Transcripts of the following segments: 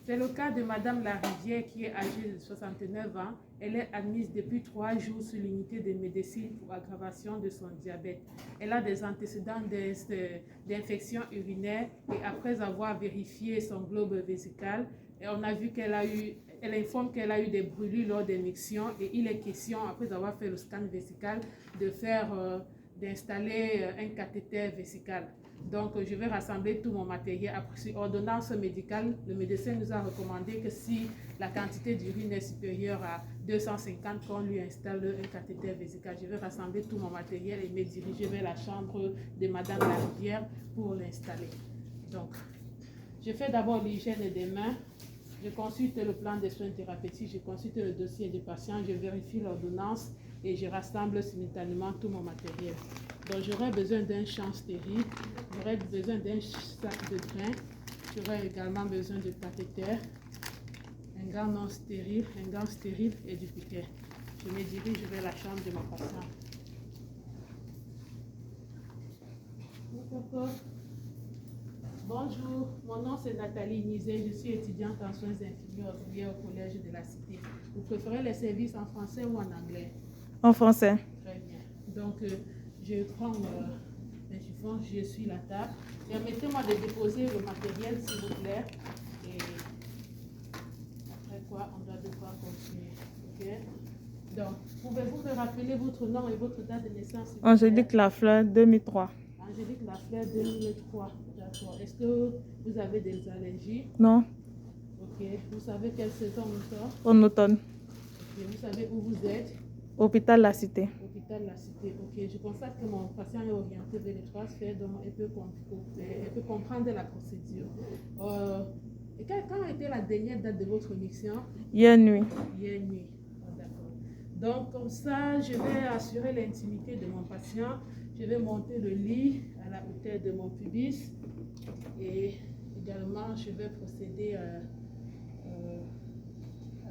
C'est le cas de Madame Larivière qui est âgée de 69 ans. Elle est admise depuis 3 jours sur l'unité de médecine pour aggravation de son diabète. Elle a des antécédents d'infection urinaire et après avoir vérifié son globe vésical, on a vu qu'elle a eu, elle informe qu'elle a eu des brûlures lors des mictions et il est question, après avoir fait le scan vésical, d'installer un cathéter vésical. Donc, je vais rassembler tout mon matériel. Après, sur ordonnance médicale, le médecin nous a recommandé que si la quantité d'urine est supérieure à 250, qu'on lui installe un cathéter vésical. Je vais rassembler tout mon matériel et me diriger vers la chambre de Madame Larivière pour l'installer. Donc, je fais d'abord l'hygiène des mains. Je consulte le plan de soins thérapeutiques, je consulte le dossier du patient, je vérifie l'ordonnance et je rassemble simultanément tout mon matériel. Donc j'aurai besoin d'un champ stérile, j'aurai besoin d'un sac de drain, j'aurai également besoin de cathéter, un gant non stérile, un gant stérile et du piquet. Je me dirige vers la chambre de mon patient. Bonjour, mon nom c'est Nathalie Nizet, je suis étudiante en soins infirmiers auxiliaires au collège de la Cité. Vous préférez les services en français ou en anglais? En français. Très bien. Donc, je prends les chiffons, je suis la table. Permettez-moi de déposer le matériel, s'il vous plaît. Et après quoi, on doit devoir continuer. Ok? Donc, pouvez-vous me rappeler votre nom et votre date de naissance? Angélique Lafleur, 2003. Angélique Lafleur, 2003. D'accord. Est-ce que vous avez des allergies? Non. Ok. Vous savez quelle saison nous sommes? En automne. Ok. Vous savez où vous êtes? Hôpital La Cité. Hôpital La Cité. Ok. Je constate que mon patient est orienté vers les 3 sphères, donc elle peut comprendre la procédure. Et quand était la dernière date de votre mission? Hier nuit. Hier nuit. Ah, d'accord. Donc, comme ça, je vais assurer l'intimité de mon patient. Je vais monter le lit à la hauteur de mon pubis et également je vais procéder à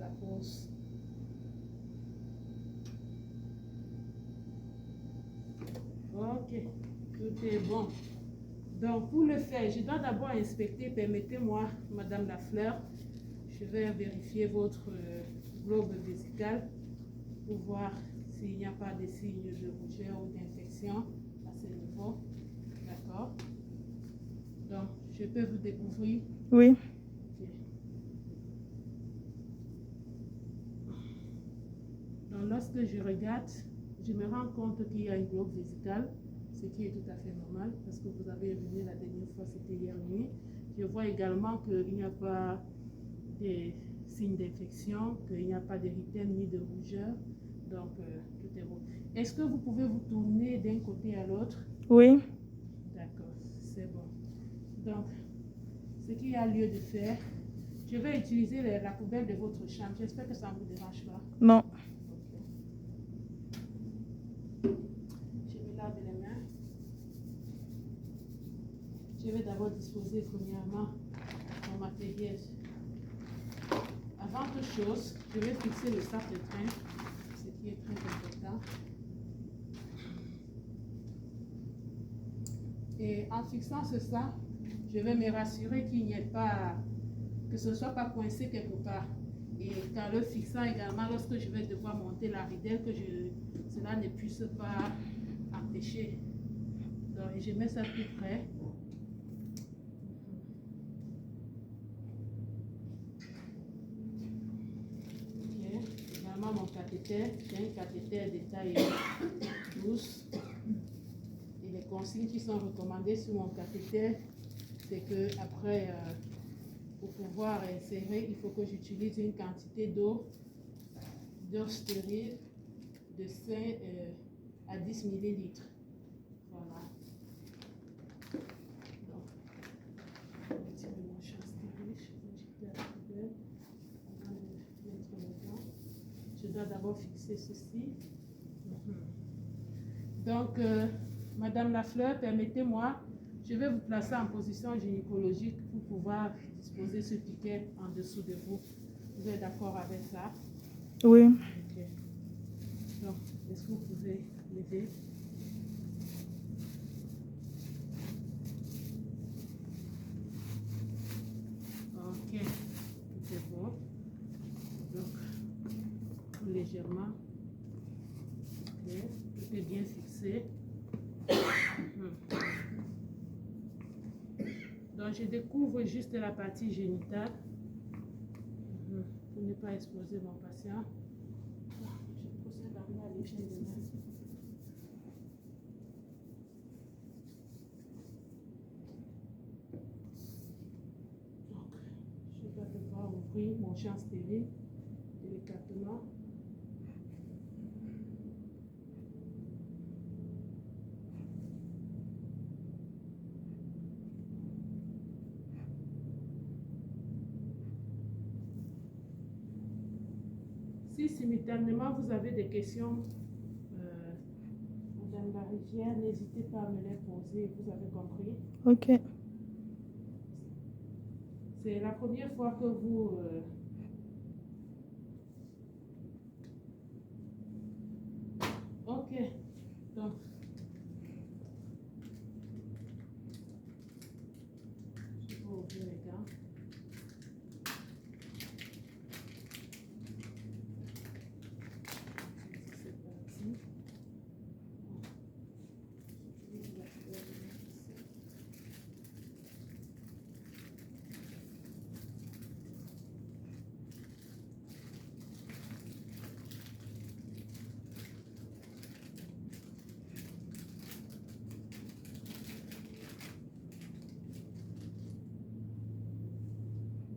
la pose. Ok, tout est bon. Donc pour le faire, je dois d'abord inspecter, permettez-moi, Madame Lafleur, je vais vérifier votre globe vésical pour voir s'il n'y a pas de signes de rougeur ou d'infection à ce niveau. D'accord. Donc, je peux vous découvrir? Oui. Okay. Donc, lorsque je regarde, je me rends compte qu'il y a une globe vésicale, ce qui est tout à fait normal parce que vous avez venu la dernière fois, c'était hier nuit. Je vois également qu'il n'y a pas de signes d'infection, qu'il n'y a pas d'érythème ni de rougeur. Donc, tout est bon. Est-ce que vous pouvez vous tourner d'un côté à l'autre? Oui. D'accord, c'est bon. Donc, ce qu'il y a lieu de faire, je vais utiliser la poubelle de votre chambre. J'espère que ça ne vous dérange pas. Non. Okay. Je me lave les mains. Je vais d'abord disposer premièrement mon matériel. Avant toute chose, je vais fixer le sac de train, ce qui est très important. Et en fixant ce sac, je vais me rassurer qu'il n'y ait pas, que ce ne soit pas coincé quelque part. Et qu'en le fixant également, lorsque je vais devoir monter la ridelle, que cela ne puisse pas empêcher. Donc, je mets ça tout près. Mon cathéter, j'ai un cathéter de taille 12 et les consignes qui sont recommandées sur mon cathéter, c'est que après, pour pouvoir insérer, il faut que j'utilise une quantité d'eau stérile de 5 à 10 millilitres. Voilà. Donc, je vais retirer mon champ stérile, je vais jeter à la poubelle avant de mettre le gant. Je dois d'abord fixer ceci. Donc, Madame Lafleur, permettez-moi, je vais vous placer en position gynécologique pour pouvoir disposer ce piquet en dessous de vous. Vous êtes d'accord avec ça? Oui. Ok. Donc, est-ce que vous pouvez lever? Ok. légèrement. Okay. Tout est bien fixé. Donc, je découvre juste la partie génitale pour ne pas exposer mon patient. Je procède à la légère de main. Donc, je vais devoir ouvrir mon champ stérile délicatement. Si simultanément vous avez des questions, Madame la Rivière, n'hésitez pas à me les poser, vous avez compris? Ok. C'est la première fois que vous... Ok, donc... Je vais ouvrir les gants. C'est parti.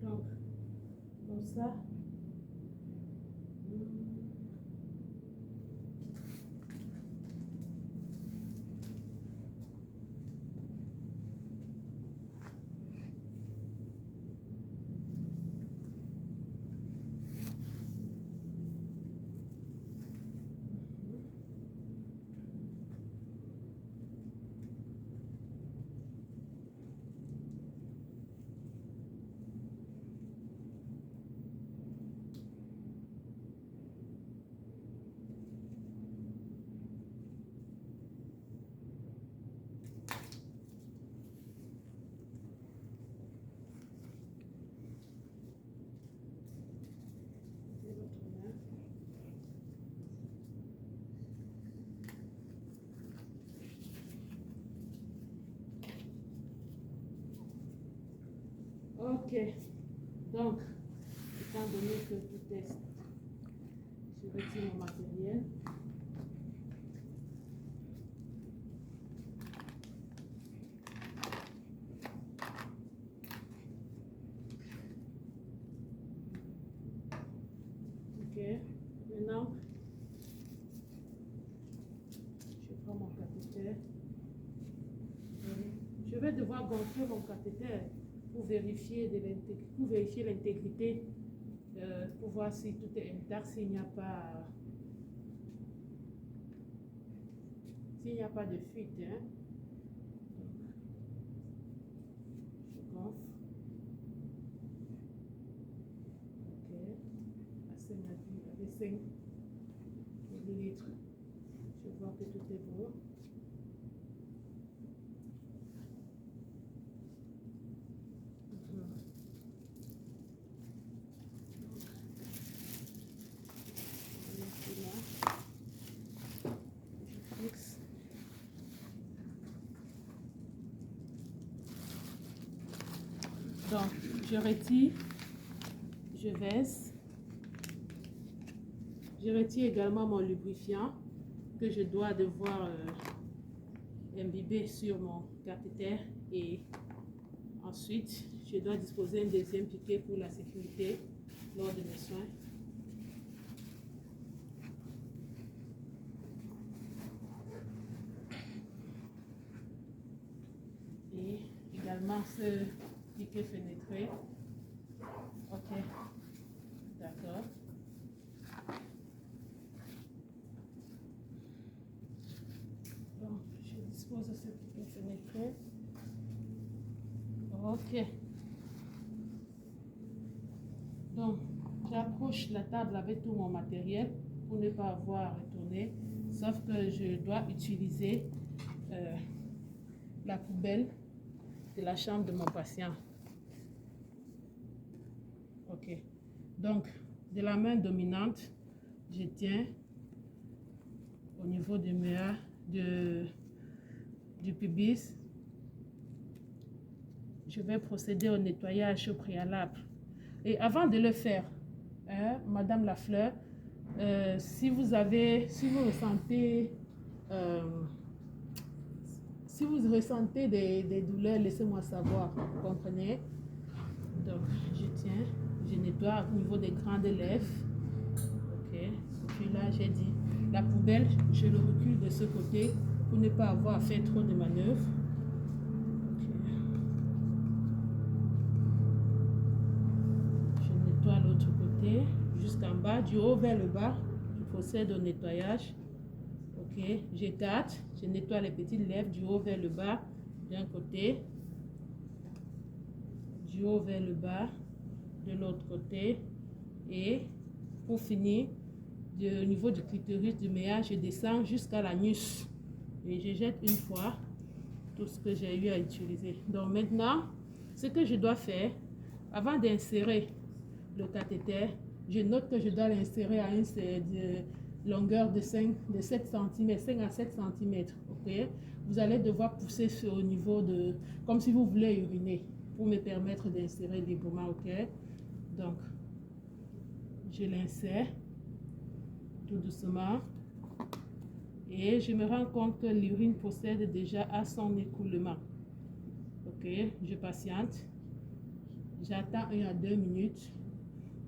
Donc, comme ça. Ok, donc, étant donné que tout est, je retire mon matériel. Ok, maintenant, je prends mon cathéter. Je vais devoir gonfler mon cathéter pour vérifier l'intégrité, pour voir si tout est intact, s'il n'y a pas de fuite. Hein. Je gonfle. Ok. À 5 millilitres. Je vois que tout est beau. Donc, je retire, je verse. Je retire également mon lubrifiant que je dois devoir imbiber sur mon cathéter et ensuite, je dois disposer un deuxième piquet pour la sécurité lors de mes soins. Et également ce piquet fenêtré. Ok, d'accord. Donc, je dispose de ce piquet fenêtré. Ok. Donc, j'approche la table avec tout mon matériel pour ne pas avoir à retourner, sauf que je dois utiliser la poubelle de la chambre de mon patient. Ok. Donc, de la main dominante, je tiens au niveau du méa, du pubis. Je vais procéder au nettoyage au préalable. Et avant de le faire, hein, Madame Lafleur, si vous ressentez des douleurs, laissez-moi savoir, vous comprenez? Donc, je tiens, je nettoie au niveau des grandes lèvres. Ok, et puis là, j'ai dit, la poubelle, je le recule de ce côté pour ne pas avoir à faire trop de manœuvres. À l'autre côté jusqu'en bas, du haut vers le bas, je procède au nettoyage. Ok, j'écarte, je nettoie les petites lèvres du haut vers le bas d'un côté, du haut vers le bas de l'autre côté, et pour finir, au niveau du clitoris du méa, je descends jusqu'à l'anus et je jette une fois tout ce que j'ai eu à utiliser. Donc maintenant, ce que je dois faire avant d'insérer le cathéter, je note que je dois l'insérer à une longueur de 7 cm, 5 à 7 cm. Okay? Vous allez devoir pousser au niveau de, comme si vous voulez uriner, pour me permettre d'insérer librement. Ok? Donc, je l'insère tout doucement et je me rends compte que l'urine procède déjà à son écoulement. Ok? Je patiente. J'attends 1 à 2 minutes.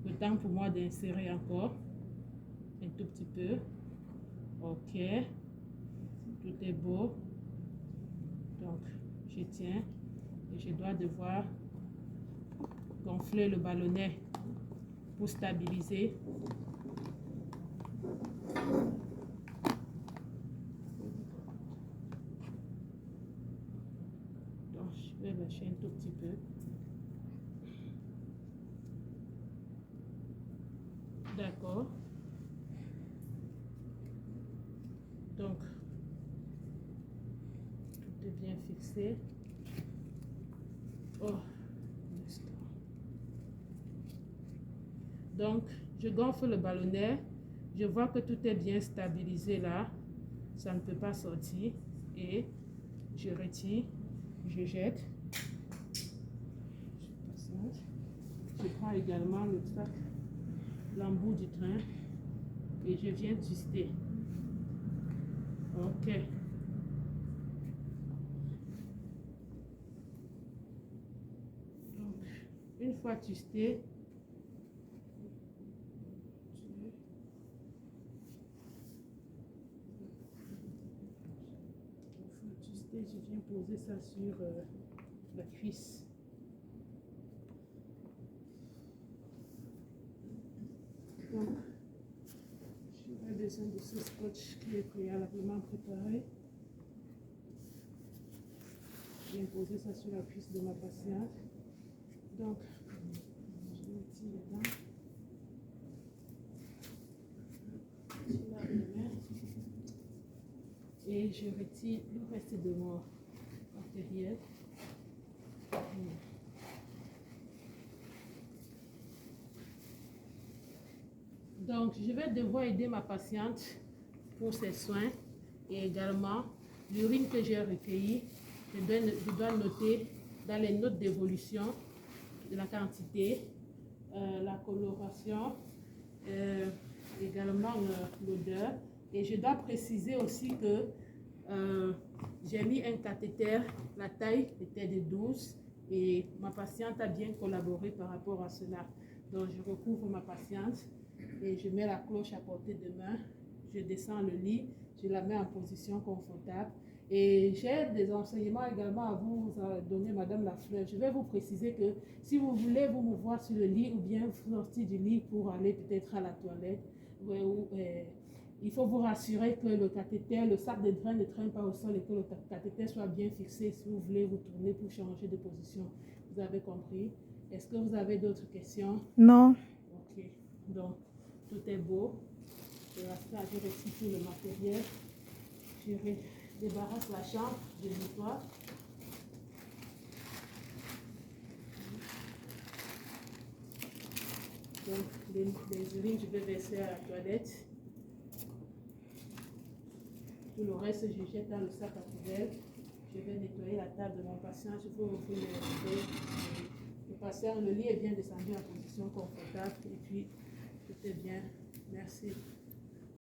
Le temps pour moi d'insérer encore un tout petit peu. Ok, tout est beau. Donc, je tiens et je dois devoir gonfler le ballonnet pour stabiliser. Donc, je vais lâcher un tout petit peu. D'accord. Donc, tout est bien fixé. Oh, donc, je gonfle le ballonnet. Je vois que tout est bien stabilisé là. Ça ne peut pas sortir. Et je retire. Je jette. Je prends également le sac, l'embout du train et je viens twister. Ok. Donc, une fois twisté, je viens poser ça sur la cuisse. Donc, j'ai besoin de ce scotch qui est préalablement préparé. Je viens poser ça sur la cuisse de ma patiente. Donc, je retire les dents. Je lave les mains. Et je retire le reste de mon matériel. Donc, je vais devoir aider ma patiente pour ses soins et également l'urine que j'ai recueillie. Je dois noter dans les notes d'évolution de la quantité, la coloration, également l'odeur. Et je dois préciser aussi que j'ai mis un cathéter, la taille était de 12 et ma patiente a bien collaboré par rapport à cela. Donc je recouvre ma patiente et je mets la cloche à portée de main, je descends le lit, je la mets en position confortable. Et j'ai des enseignements également à vous donner, Madame Lafleur. Je vais vous préciser que si vous voulez vous mouvoir sur le lit ou bien sortir du lit pour aller peut-être à la toilette, il faut vous rassurer que le cathéter, le sac de drain ne traîne pas au sol et que le cathéter soit bien fixé si vous voulez vous tourner pour changer de position. Vous avez compris? Est-ce que vous avez d'autres questions? Non. Ok. Donc, tout est beau. Je retire tout le matériel. Je débarrasse la chambre, je nettoie. Donc, les urines, je vais verser à la toilette. Tout le reste, je jette dans le sac à poubelle. Je vais nettoyer la table de mon patient. Je peux ouvrir le rideau. Le patient, le lit est bien descendu en position confortable. Et puis, tout est bien. Merci.